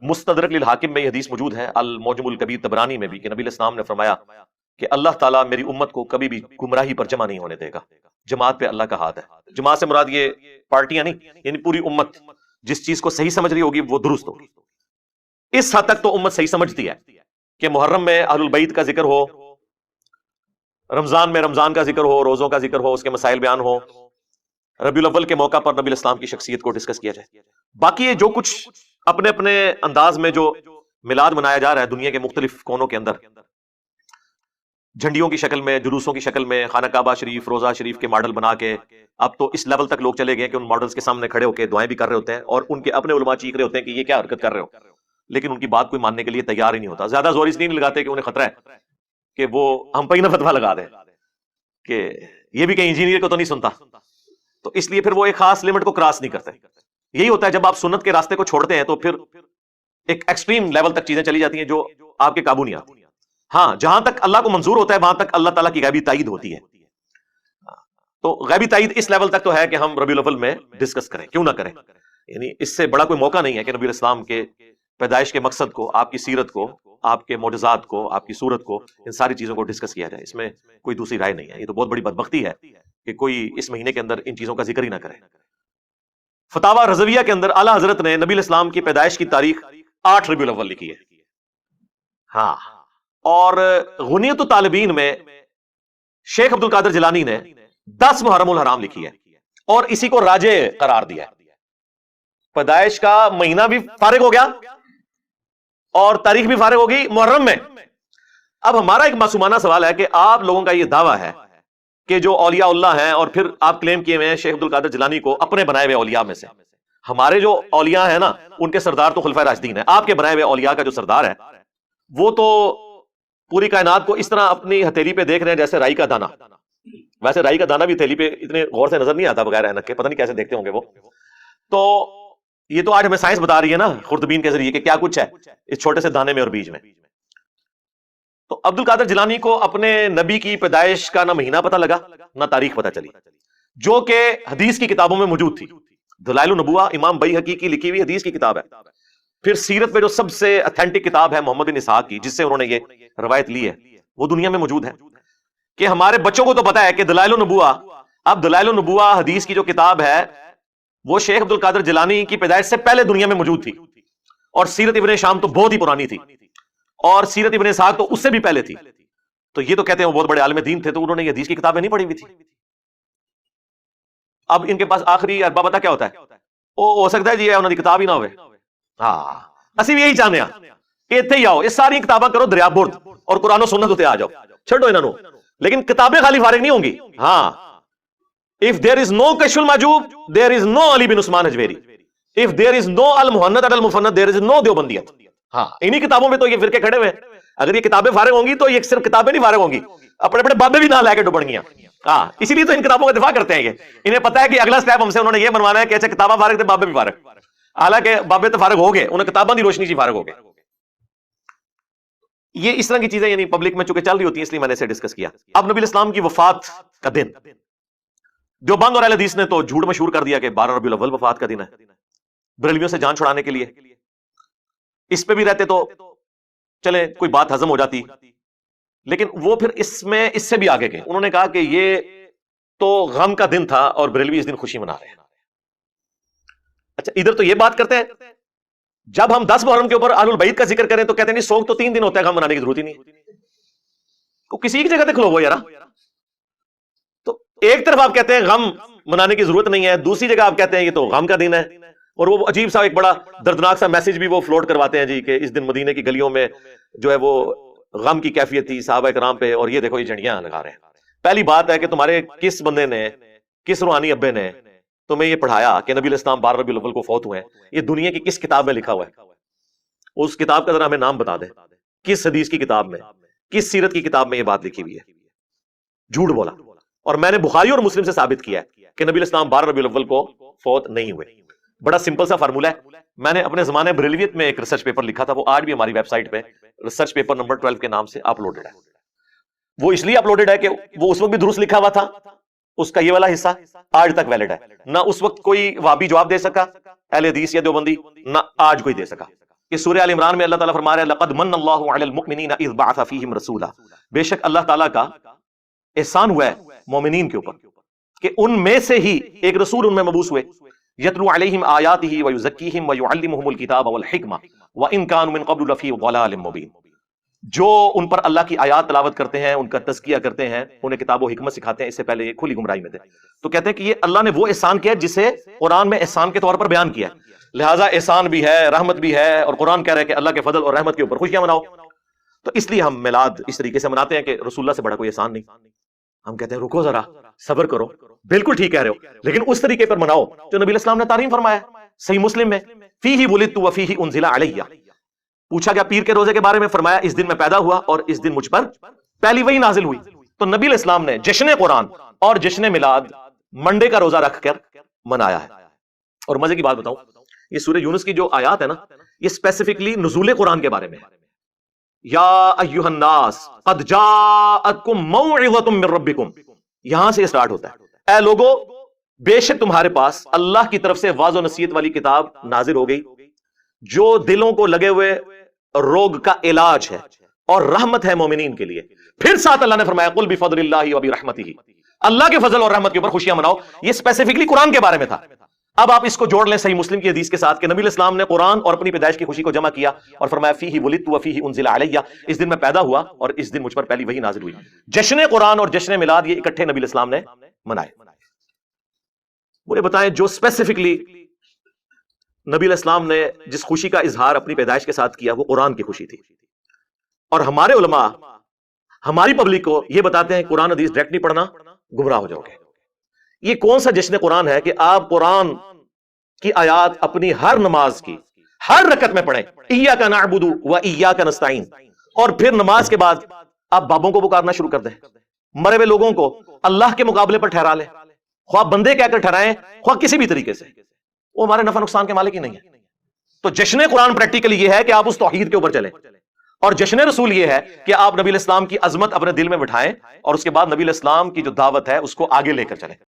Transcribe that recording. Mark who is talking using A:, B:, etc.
A: مستدرک للحاکم میں یہ حدیث موجود ہے، المعجم الکبیر طبرانی میں بھی، کہ نبی علیہ السلام نے فرمایا کہ اللہ تعالیٰ میری امت کو کبھی بھی گمراہی پر جمع نہیں ہونے دے گا، جماعت پہ اللہ کا ہاتھ ہے۔ جماعت سے مراد یہ پارٹیاں نہیں، یعنی پوری امت جس چیز کو صحیح سمجھ رہی ہوگی وہ درست ہوگی۔ اس حد تک تو امت صحیح سمجھتی ہے کہ محرم میں اہل البیت کا ذکر ہو، رمضان میں رمضان کا ذکر ہو، روزوں کا ذکر ہو، اس کے مسائل بیان ہو، ربیع الاول کے موقع پر نبی الاسلام کی شخصیت کو ڈسکس کیا جائے۔ باقی یہ جو کچھ اپنے اپنے انداز میں جو میلاد منایا جا رہا ہے دنیا کے مختلف کونوں کے اندر، جھنڈیوں کی شکل میں، جلوسوں کی شکل میں، خانہ کعبہ شریف، روزہ شریف کے ماڈل بنا کے، اب تو اس لیول تک لوگ چلے گئے کہ ان ماڈلز کے سامنے کھڑے ہو کے دعائیں بھی کر رہے ہوتے ہیں، اور ان کے اپنے علماء چیخ رہے ہوتے ہیں کہ یہ کیا حرکت کر رہے ہو، لیکن ان کی بات کوئی ماننے کے لیے تیار ہی نہیں ہوتا۔ زیادہ زور اس لیے نہیں لگاتے کہ انہیں خطرہ ہے کہ وہ ہم پہ ہی نہ فتویٰ لگا دیں کہ یہ بھی کہیں انجینئر کو تو نہیں سنتا، تو اس لیے پھر وہ ایک خاص لمٹ کو کراس نہیں کرتے۔ یہی ہوتا ہے جب آپ سنت کے راستے کو چھوڑتے ہیں تو پھر ایک ایکسٹریم لیول تک چیزیں چلی جاتی ہیں جو آپ کے قابو نہیں آتی۔ ہاں، جہاں تک اللہ کو منظور ہوتا ہے وہاں تک اللہ تعالیٰ کی غیبی تائید ہوتی ہے، تو غیبی تائید اس لیول تک تو ہے کہ ہم ربیع الاول میں ڈسکس کریں، کیوں نہ کریں، یعنی اس سے بڑا کوئی موقع نہیں ہے کہ نبی علیہ السلام کے پیدائش کے مقصد کو، آپ کی سیرت کو، آپ کے معجزات کو، آپ کی صورت کو، ان ساری چیزوں کو ڈسکس کیا جائے۔ اس میں کوئی دوسری رائے نہیں ہے۔ یہ تو بہت بڑی بدبختی ہے کہ کوئی اس مہینے کے اندر ان چیزوں کا ذکر ہی نہ کرے۔ فتاوی رضویہ کے اندر اعلیٰ حضرت نے نبی علیہ السلام کی پیدائش کی تاریخ 8 ربیع الاول لکھی ہے، ہاں، اور غنیت الطالبین میں شیخ عبد القادر جیلانی نے 10 محرم الحرام لکھی ہے اور اسی کو راجع قرار دیا ہے۔ پیدائش کا مہینہ بھی فارغ ہو گیا اور تاریخ بھی فارغ ہوگی محرم میں۔ اب ہمارا ایک معصومانہ سوال ہے کہ آپ لوگوں کا یہ دعویٰ ہے کہ جو اولیاء اللہ ہیں، اور پھر آپ کلیم کیے ہوئے ہیں شیخ عبد القادر جیلانی کو اپنے بنائے ہوئے اولیاء میں سے، ہمارے جو اولیاء ہیں نا ان کے سردار تو خلفائے راشدین ہیں، آپ کے بنائے ہوئے اولیاء کا جو سردار ہے وہ تو پوری کائنات کو اس طرح اپنی ہتھیلی پہ دیکھ رہے ہیں جیسے رائی کا دانہ۔ ویسے رائی کا دانہ بھی ہتھیلی پہ اتنے غور سے نظر نہیں آتا بغیر اینک کے، پتہ نہیں کیسے دیکھتے ہوں گے وہ۔ تو یہ تو آج ہمیں سائنس بتا رہی ہے نا خوردبین کے ذریعے کہ کیا کچھ ہے اس چھوٹے سے دانے میں اور بیج میں۔ تو عبد القادر جیلانی کو اپنے نبی کی پیدائش کا نہ مہینہ پتہ لگا نہ تاریخ پتہ چلی، جو کہ حدیث کی کتابوں میں موجود تھی۔ دلائل النبوہ امام بیہقی کی لکھی ہوئی حدیث کی کتاب ہے۔ پھر سیرت میں جو سب سے اتھینٹک کتاب ہے محمد بن اسحاق کی، جس سے انہوں نے یہ روایت لی ہے، وہ دنیا میں موجود ہے۔ کہ ہمارے بچوں کو تو پتا ہے کہ دلائل النبوہ، اب دلائل النبوہ حدیث کی جو کتاب ہے وہ شیخ عبد القادر جیلانی کی پیدائش سے پہلے دنیا میں موجود تھی، اور سیرت ابن شام تو بہت ہی پرانی تھی، اور سیرت ابن اسحاق تو اس سے بھی پہلے تھی۔ تو یہ تو کہتے ہیں وہ بہت بڑے عالم دین تھے، تو انہوں نے یہ حدیث کی کتابیں نہیں پڑھی ہوئی تھی۔ اب ان کے پاس آخری اربا پتہ کیا ہوتا ہے؟ وہ ہو سکتا ہے جی انہوں نے کتاب ہی نہ ہوئے، ہاں اسی بھی یہی چاہنے ہیں کہ اتنے ہی آؤ، یہ ساری کتاباں کرو دریا برد اور قرآن و سنت اتنے آ جاؤ، چھڑو انہوں نے، لیکن کتابیں خالی فارغ نہیں ہوں گی۔ ہاں، if there is no کشف al Mahjub there is no Ali bin Usman Hujwiri, if there is no Al Muhannad Ali Al Mufannad there is no دیوبندیت۔ ہاں، انہی کتابوں میں تو یہ فرقے کھڑے ہوئے ہیں۔ اگر یہ کتابیں فارغ ہوں گی تو یہ صرف کتابیں نہیں فارغ ہوں گی، اپنے اپنے بابے بھی نہ لے کے ڈبڑ گیا۔ ہاں، اسی لیے تو ان کتابوں کا دفاع کرتے ہیں۔ یہ انہیں پتا ہے کہ اگلا سٹیپ ہم سے انہوں نے یہ بنوانا ہے کہ اچھا کتابیں فارغ تھے بابے بھی فارغ، حالانکہ بابے تو فارغ ہو گئے، انہیں کتابوں کی روشنی سے فارغ ہو گئے۔ یہ اس طرح کی چیزیں یعنی پبلک میں چونکہ چل رہی ہوتی ہیں، اس لیے میں نے اسے ڈسکس کیا۔ اب نبی الاسلام کی وفات کا دن دیوبند اور اہل حدیث نے تو جھوٹ مشہور کر دیا کہ 12 ربیع الاول وفات کا دن ہے، بریلویوں سے جان چھڑانے کے لیے۔ اس پہ بھی رہتے تو چلے کوئی بات ہضم ہو جاتی، لیکن وہ پھر اس میں اس سے بھی آگے گئے۔ انہوں نے کہا کہ یہ تو غم کا دن تھا اور بریلوی اس دن خوشی منا رہے ہیں۔ اچھا، ادھر تو یہ بات کرتے ہیں، جب ہم 10 محرم کے اوپر اہل البیت کا ذکر کریں تو کہتے ہیں نہیں سوگ تو 3 دن ہوتا ہے، غم منانے کی ضرورت ہی نہیں، تو کسی ایک جگہ دیکھ لو وہ یار۔ تو ایک طرف آپ کہتے ہیں غم منانے کی ضرورت نہیں ہے، دوسری جگہ آپ کہتے ہیں یہ تو غم کا دن ہے، اور وہ عجیب سا ایک بڑا دردناک سا میسج بھی وہ فلوٹ کرواتے ہیں جی کہ اس دن مدینے کی گلیوں میں جو ہے وہ غم کی کیفیت تھی صحابہ کرام پہ، اور یہ دیکھو یہ جھنڈیاں لگا رہے ہیں۔ پہلی بات ہے کہ تمہارے کس بندے نے، کس روحانی ابے نے تمہیں یہ پڑھایا کہ نبی علیہ السلام 12 ربیع الاول کو فوت ہوئے ہیں؟ یہ دنیا کی کس کتاب میں لکھا ہوا ہے؟ اس کتاب کا ذرا ہمیں نام بتا دیں، کس حدیث کی کتاب میں، کس سیرت کی کتاب میں یہ بات لکھی ہوئی ہے؟ جھوٹ بولا، اور میں نے بخاری اور مسلم سے ثابت کیا ہے کہ نبی علیہ السلام 12 ربیع الاول کو فوت نہیں ہوئے۔ بڑا سمپل سا فارمولہ ہے، میں نے اپنے زمانے بریلویت میں ایک ریسرچ پیپر لکھا تھا، وہ آج بھی ہماری ویب سائٹ پہ ریسرچ پیپر نمبر 12 کے نام سے اپلوڈڈ ہے۔ وہ اس لیے اپلوڈڈ ہے کہ وہ اس وقت بھی درست لکھا ہوا تھا، اس کا یہ والا حصہ آج تک ویلڈ ہے، نہ اس وقت کوئی وہابی جواب دے سکا اہل حدیث یا دیوبندی، نہ آج کوئی دے سکا۔ کہ سورہ آل عمران میں اللہ تعالیٰ فرما رہا ہے لقد من اللہ علی المؤمنین اذ بعث فیہم رسولا، بے شک اللہ تعالیٰ کا احسان ہوا ہے مومنین کے اوپر کہ ان میں سے ہی ایک رسول ان میں مبعوث ہوئے، یتلو علیہم آیاتہ ویزکیہم ویعلمہم الکتاب والحکمہ وان کانوا من قبل لفی ضلال مبین، جو ان پر اللہ کی آیات تلاوت کرتے ہیں، ان کا تزکیہ کرتے ہیں، انہیں کتاب و حکمت سکھاتے ہیں، اس سے پہلے یہ کھلی گمراہی میں تھے۔ تو کہتے ہیں کہ یہ اللہ نے وہ احسان کیا جسے قرآن میں احسان کے طور پر بیان کیا، لہٰذا احسان بھی ہے، رحمت بھی ہے، اور قرآن کہہ رہا ہے کہ اللہ کے فضل اور رحمت کے اوپر خوشیاں مناؤ۔ تو اس لیے ہم میلاد اس طریقے سے مناتے ہیں کہ رسول اللہ سے بڑا کوئی احسان نہیں۔ ہم کہتے ہیں رکو ذرا، صبر کرو، بالکل ٹھیک کہہ رہے ہو، لیکن اس طریقے پر مناؤ جو نبی علیہ السلام نے تعلیم فرمایا ہے۔ صحیح مسلم میں فیہ ولدت وفیہ انزل علیہ، پوچھا گیا پیر کے روزے کے بارے میں، فرمایا اس دن میں پیدا ہوا اور اس دن مجھ پر پہلی وحی نازل ہوئی۔ تو نبی علیہ السلام نے جشن قرآن اور جشن میلاد منڈے کا روزہ رکھ کر منایا ہے۔ اور مزے کی بات بتاؤں، یہ سورہ یونس کی جو آیات ہے نا، یہ اسپیسیفکلی نزول قرآن کے بارے میں ہے۔ یا ایھا الناس قد جاءتکم موعظۃ من ربکم، یہاں سے سٹارٹ ہوتا ہے، اے لوگو بے شک تمہارے پاس اللہ کی طرف سے واعظ و نصیحت والی کتاب نازل ہو گئی جو دلوں کو لگے ہوئے روگ کا علاج ہے اور رحمت ہے مومنین کے لیے۔ پھر ساتھ اللہ نے فرمایا قل بفضل اللہ وبرحمتہ، اللہ کے فضل اور رحمت کے اوپر خوشیاں مناؤ۔ یہ اسپیسیفکلی قرآن کے بارے میں تھا۔ اب آپ اس کو جوڑ لیں صحیح مسلم کی حدیث کے ساتھ کہ نبی علیہ السلام نے قرآن اور اپنی پیدائش کی خوشی کو جمع کیا اور فرمایا فیہ ولدت وفیہ انزل علیہ، اس دن میں پیدا ہوا اور اس دن مجھ پر پہلی وحی نازل ہوئی۔ جشن قرآن اور جشن میلاد یہ اکٹھے نبی علیہ السلام نے منائے۔ مجھے بتائیں جو اسپیسیفکلی نبی علیہ السلام نے جس خوشی کا اظہار اپنی پیدائش کے ساتھ کیا وہ قرآن کی خوشی تھی، اور ہمارے علماء ہماری پبلک کو یہ بتاتے ہیں قرآن حدیث ڈائریکٹ نہیں پڑھنا، گمراہ ہو جاؤ گے۔ یہ کون سا جشن قرآن ہے کہ آپ قرآن کی آیات اپنی ہر نماز کی ہر رکعت میں پڑھیں، ایاک نعبد و ایاک نستعین، اور پھر نماز کے بعد آپ بابوں کو پکارنا شروع کر دیں، مرے ہوئے لوگوں کو اللہ کے مقابلے پر ٹھہرا لیں، خواہ بندے کہہ کر ٹھہرائیں خواہ کسی بھی طریقے سے، وہ ہمارے نفع نقصان کے مالک ہی نہیں ہے۔ تو جشن قرآن پریکٹیکلی یہ ہے کہ آپ اس توحید کے اوپر چلیں، اور جشن رسول یہ ہے کہ آپ نبی علیہ السلام کی عظمت اپنے دل میں بٹھائیں اور اس کے بعد نبی علیہ السلام کی جو دعوت ہے اس کو آگے لے کر چلیں۔